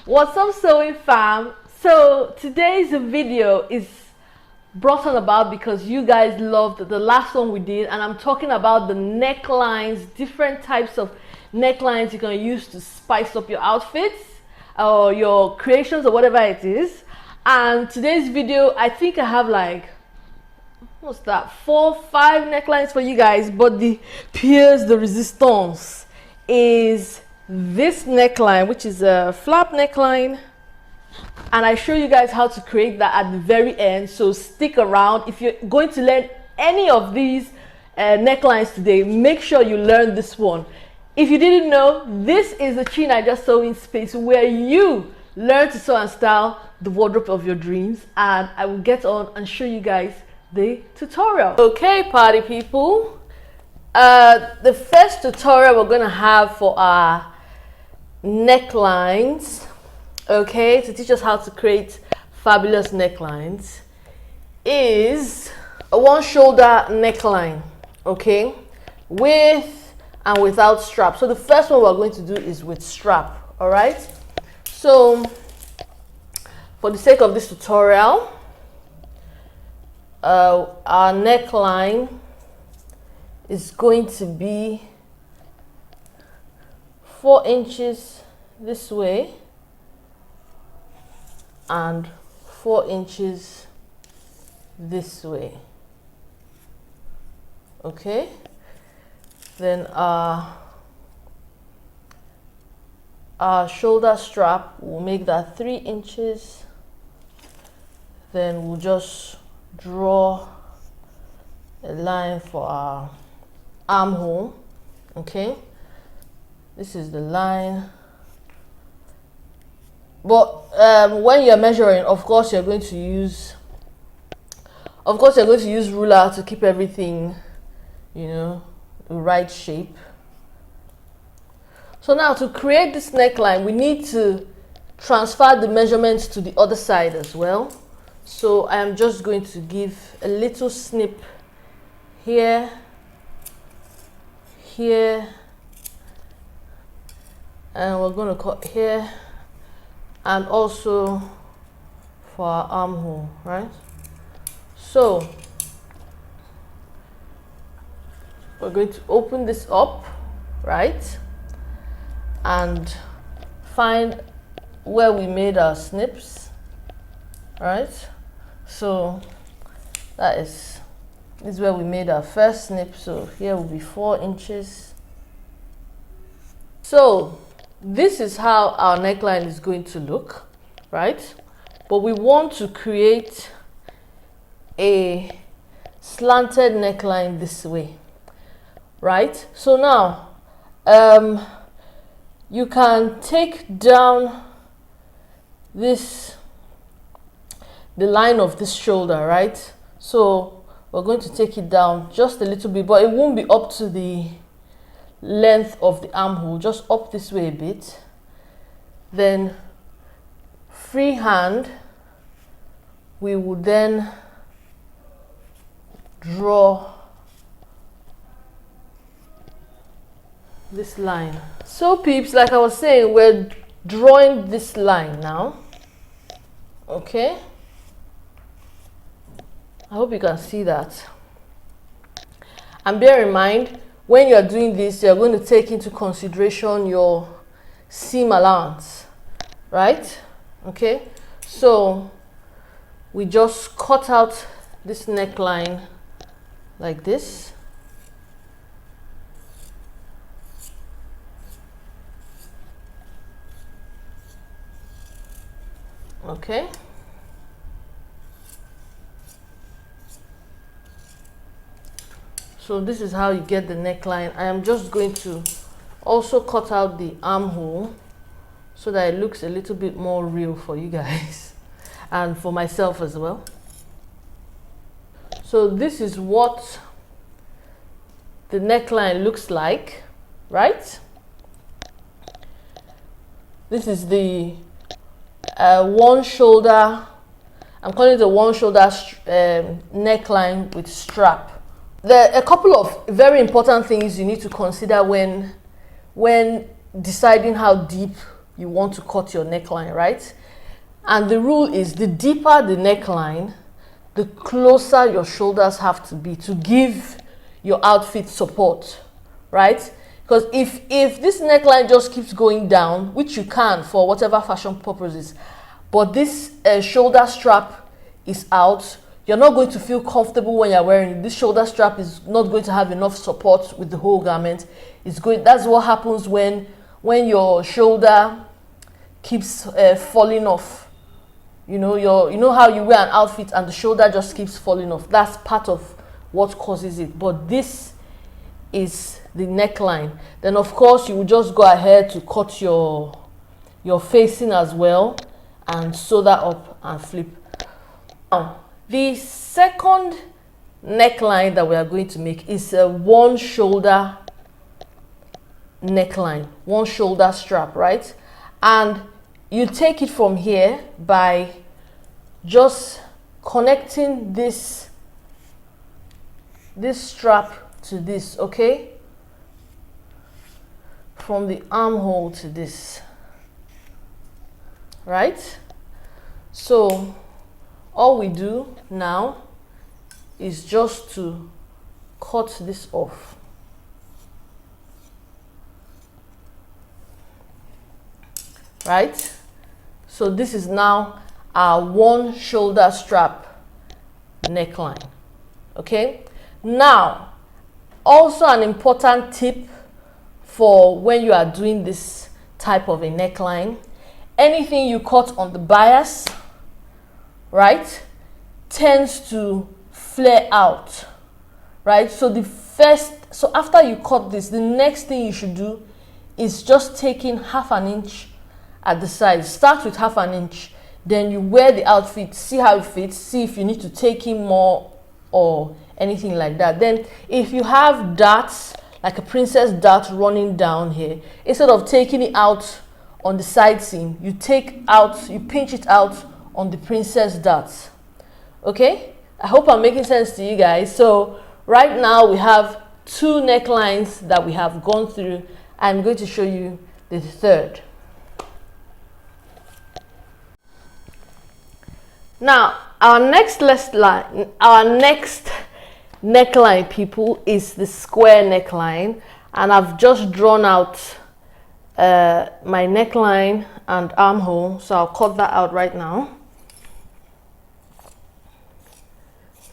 What's up, sewing fam? So today's video is brought on about because you guys loved the last one we did, and I'm talking about the necklines, different types of necklines you can use to spice up your outfits or your creations or whatever it is. And today's video, I think I have like, what's that, 4-5 necklines for you guys, but the pièce de resistance is this neckline, which is a flap neckline, and I show you guys how to create that at the very end. So stick around. If you're going to learn any of these necklines today, make sure you learn this one. If you didn't know, this is the Chinaja sewing space where you learn to sew and style the wardrobe of your dreams, and I will get on and show you guys the tutorial. Okay, party people, the first tutorial we're gonna have for our necklines, okay, to teach us how to create fabulous necklines, is a one shoulder neckline, okay, with and without strap. So the first one we're going to do is with strap. All right, so for the sake of this tutorial, our neckline is going to be 4 inches this way and 4 inches this way. Okay, then our shoulder strap, will make that 3 inches. Then we'll just draw a line for our armhole. Okay, this is the line. But when you're measuring, of course you're going to use ruler to keep everything, you know, the right shape. So now to create this neckline, we need to transfer the measurements to the other side as well. So I am just going to give a little snip here, here, and we're going to cut here, and also for our armhole, right? So we're going to open this up, right, and find where we made our snips, right? So this is where we made our first snip. So here will be 4 inches. So this is how our neckline is going to look, right? But we want to create a slanted neckline this way, right? So now you can take down the line of this shoulder, right? So we're going to take it down just a little bit, but it won't be up to the length of the armhole, just up this way a bit. Then freehand, we will then draw this line. So peeps, like I was saying, we're drawing this line now. Okay, I hope you can see that. And bear in mind, when you're doing this, you're going to take into consideration your seam allowance, right? Okay, so we just cut out this neckline like this. Okay, so this is how you get the neckline. I am just going to also cut out the armhole so that it looks a little bit more real for you guys and for myself as well. So this is what the neckline looks like, right? This is the one shoulder, I'm calling it a one shoulder neckline with strap. There are a couple of very important things you need to consider when deciding how deep you want to cut your neckline, right? And the rule is the deeper the neckline, the closer your shoulders have to be to give your outfit support, right? Because if this neckline just keeps going down, which you can for whatever fashion purposes, but this shoulder strap is out, you're not going to feel comfortable when you're wearing it. This shoulder strap is not going to have enough support with the whole garment. That's what happens when your shoulder keeps falling off. You know how you wear an outfit and the shoulder just keeps falling off. That's part of what causes it. But this is the neckline. Then of course you will just go ahead to cut your facing as well and sew that up and flip. Now, the second neckline that we are going to make is a one shoulder neckline, one shoulder strap, right? And you take it from here by just connecting this strap to this, okay? From the armhole to this, right? So all we do now is just to cut this off. Right? So this is now our one shoulder strap neckline. Okay? Now, also an important tip for when you are doing this type of a neckline, anything you cut on the bias, right, tends to flare out, right? So after you cut this, the next thing you should do is just taking half an inch at the side. Start with half an inch, then you wear the outfit, see how it fits, see if you need to take in more or anything like that. Then if you have darts, like a princess dart running down here, instead of taking it out on the side seam, you pinch it out on the princess darts. Okay, I hope I'm making sense to you guys. So right now we have two necklines that we have gone through. I'm going to show you the third. Now our next neckline, people, is the square neckline, and I've just drawn out my neckline and armhole, so I'll cut that out right now.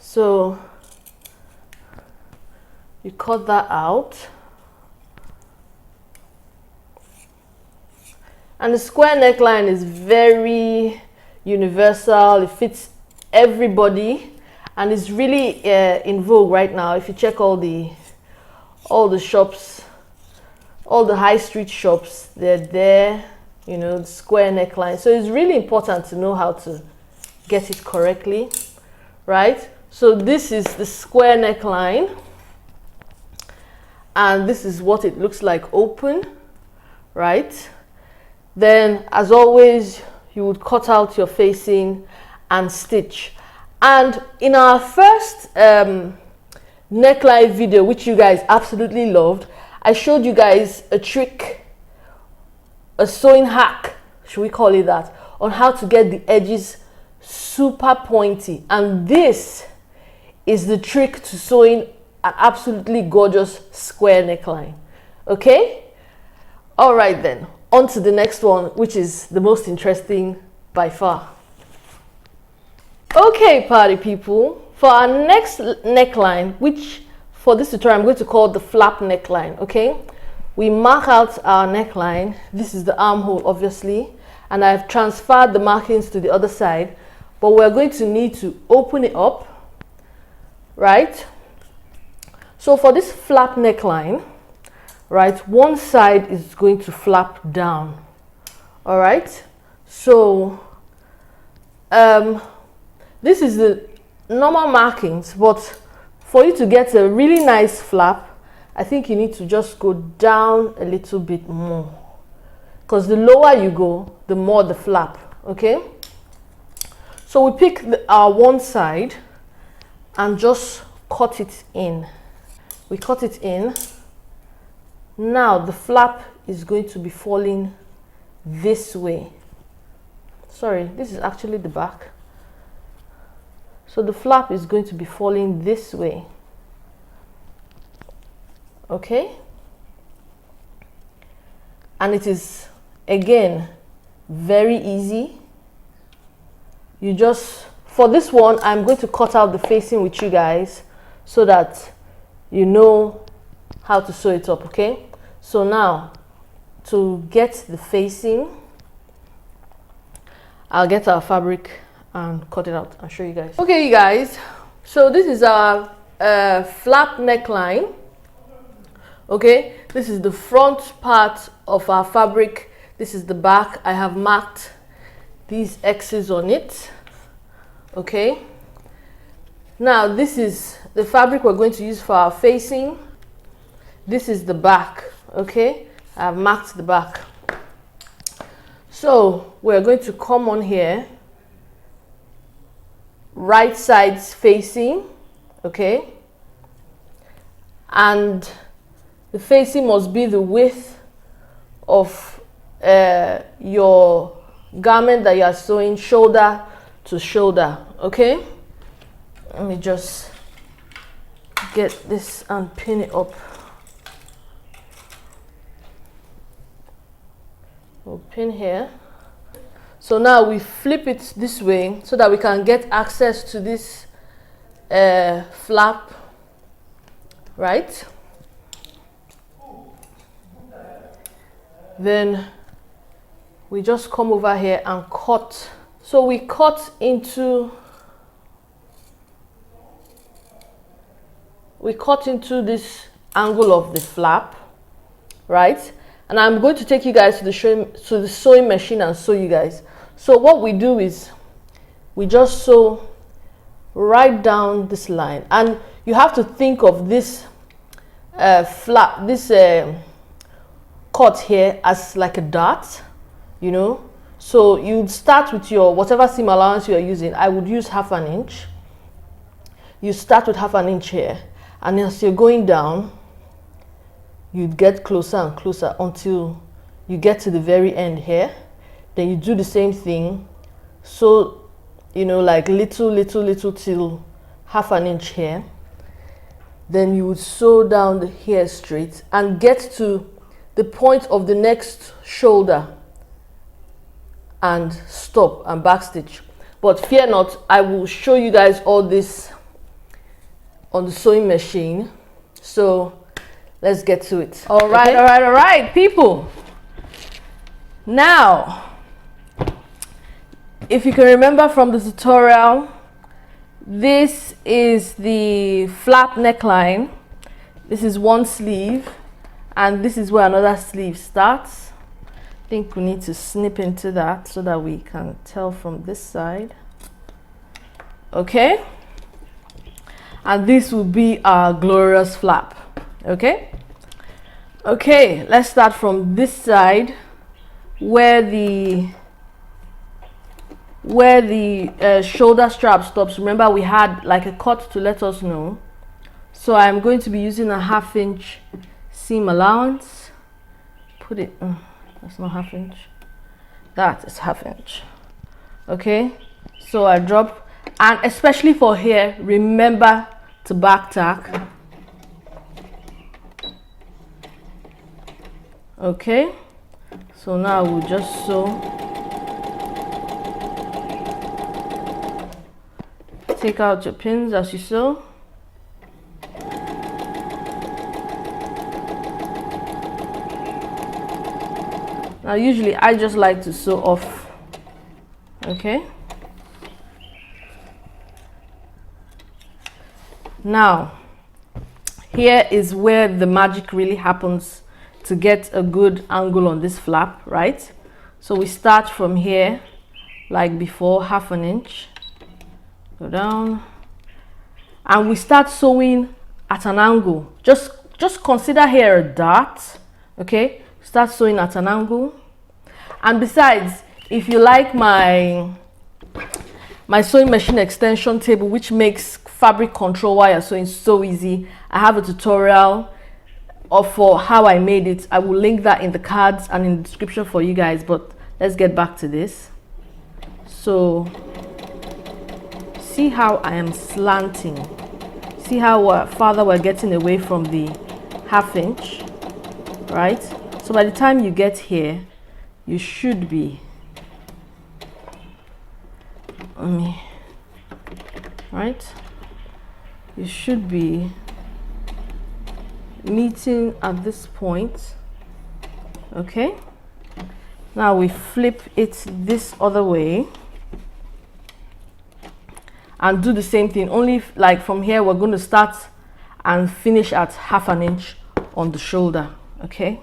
So you cut that out, and the square neckline is very universal. It fits everybody and it's really in vogue right now. If you check all the shops, all the high street shops, they're there, you know, the square neckline. So it's really important to know how to get it correctly, right? So this is the square neckline, and this is what it looks like open, right? Then, as always, you would cut out your facing and stitch. And in our first neckline video, which you guys absolutely loved, I showed you guys a trick, a sewing hack, should we call it that, on how to get the edges super pointy. And this is the trick to sewing an absolutely gorgeous square neckline. Okay? All right then, on to the next one, which is the most interesting by far. Okay, party people, for our next neckline, which for this tutorial I'm going to call the flap neckline, okay? We mark out our neckline. This is the armhole, obviously, and I've transferred the markings to the other side, but we're going to need to open it up, right? So for this flap neckline, right, one side is going to flap down. All right, so this is the normal markings, but for you to get a really nice flap, I think you need to just go down a little bit more, because the lower you go, the more the flap. Okay, so we pick our one side and just cut it in. We cut it in. Now the flap is going to be falling this way. Sorry, this is actually the back. So the flap is going to be falling this way. Okay? And it is, again, very easy. You just, for this one, I'm going to cut out the facing with you guys so that you know how to sew it up, okay? So now, to get the facing, I'll get our fabric and cut it out and show you guys. Okay, you guys, so this is our flap neckline. Okay, this is the front part of our fabric. This is the back. I have marked these X's on it. Okay, now this is the fabric we're going to use for our facing. This is the back. Okay, I've marked the back. So we're going to come on here, right sides facing, okay, and the facing must be the width of your garment that you are sewing, shoulder to shoulder. Okay, let me just get this and pin it up. We'll pin here. So now we flip it this way so that we can get access to this flap, right? Then we just come over here and cut. So we cut into this angle of the flap, right? And I'm going to take you guys to the sewing machine and show you guys. So what we do is we just sew right down this line, and you have to think of this flap, this cut here as like a dot, you know. So you'd start with your whatever seam allowance you are using. I would use 1/2 inch. You start with 1/2 inch here, and as you're going down, you'd get closer and closer until you get to the very end here. Then you do the same thing. So, you know, like little till 1/2 inch here. Then you would sew down the hair straight and get to the point of the next shoulder and stop and backstitch. But fear not, I will show you guys all this on the sewing machine. So let's get to it. All right, people. Now, if you can remember from the tutorial, this is the flap neckline. This is one sleeve, and this is where another sleeve starts. I think we need to snip into that so that we can tell from this side. Okay, and this will be our glorious flap. Okay, let's start from this side where the shoulder strap stops. Remember, we had like a cut to let us know. So I'm going to be using a 1/2 inch seam allowance. Put it, that's not 1/2 inch, that is 1/2 inch. Okay, so I drop, and especially for here, remember to back tack. Okay, so now we'll just sew. Take out your pins as you sew. Now usually I just like to sew off. Okay, now here is where the magic really happens to get a good angle on this flap, right? So we start from here like before, 1/2 inch, go down, and we start sewing at an angle. Just consider here a dot. Okay, start sewing at an angle. And besides, if you like my sewing machine extension table, which makes fabric control while you're sewing so easy, I have a tutorial for how I made it. I will link that in the cards and in the description for you guys, but let's get back to this. So see how I am slanting. See how farther we're getting away from the 1/2 inch, right? So by the time you get here, you should be, right? You should be meeting at this point. Okay, now we flip it this other way and do the same thing, only like from here we're going to start and finish at 1/2 inch on the shoulder. Okay,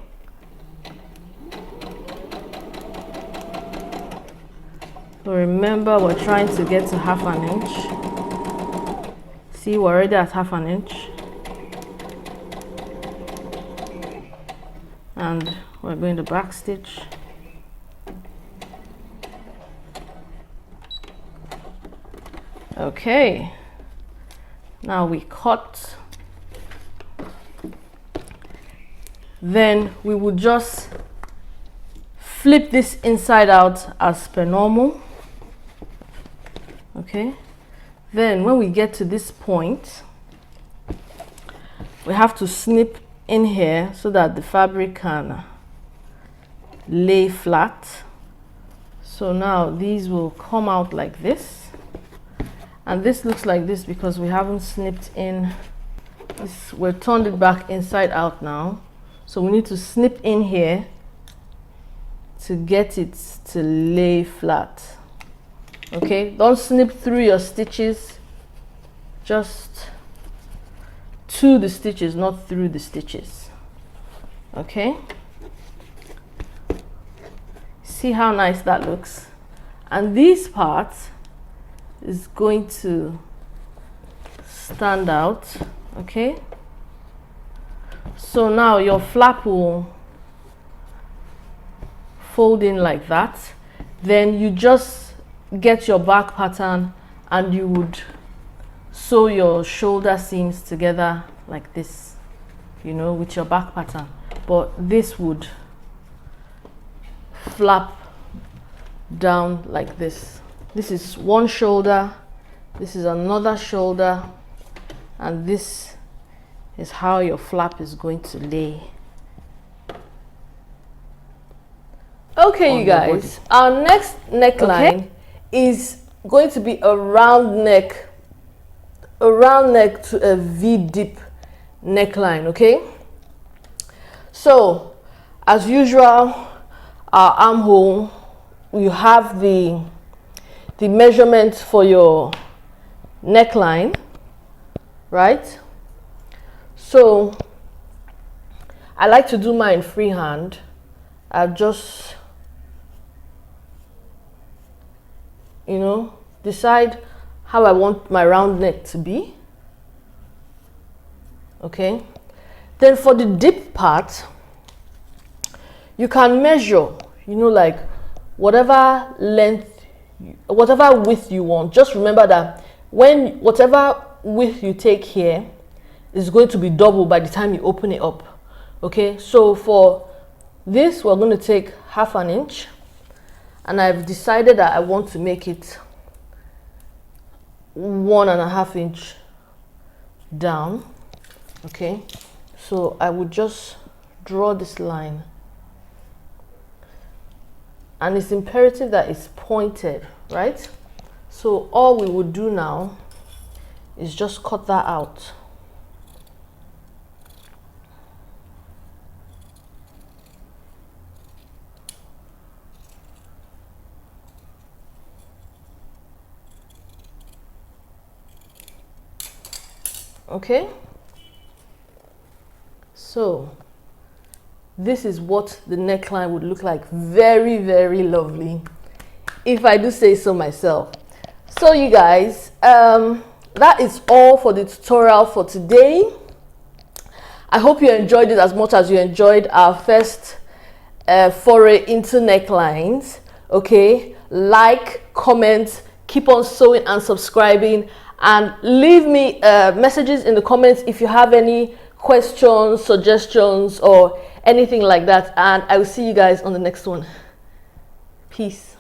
so remember, we're trying to get to 1/2 inch. See, we're already at 1/2 inch, and we're going to back stitch. Okay, now we cut. Then we will just flip this inside out as per normal. Okay, then when we get to this point, we have to snip in here so that the fabric can lay flat. So now these will come out like this. And this looks like this because we haven't snipped in this. We're turned it back inside out now, so we need to snip in here to get it to lay flat. Okay, don't snip through your stitches, just to the stitches, not through the stitches. Okay, see how nice that looks. And these parts is going to stand out. Okay, so now your flap will fold in like that. Then you just get your back pattern and you would sew your shoulder seams together like this, you know, with your back pattern. But this would flap down like this. This is one shoulder, this is another shoulder, and this is how your flap is going to lay. Okay, you guys, our next neckline is going to be a round neck to a V-dip neckline. Okay, so as usual, our armhole, you have the measurement for your neckline, right? So I like to do mine freehand. I'll just, you know, decide how I want my round neck to be. Okay, then for the dip part, you can measure, you know, like whatever length, whatever width you want. Just remember that when whatever width you take here is going to be double by the time you open it up. Okay, so for this we're going to take 1/2 inch, and I've decided that I want to make it 1.5 inch down. Okay, so I would just draw this line, and it's imperative that it's pointed, right? So all we would do now is just cut that out. Okay, so this is what the neckline would look like. Very, very lovely, if I do say so myself. So you guys, that is all for the tutorial for today. I hope you enjoyed it as much as you enjoyed our first foray into necklines. Okay, like, comment, keep on sewing and subscribing, and leave me messages in the comments if you have any questions, suggestions, or anything like that. And I will see you guys on the next one. Peace. piece.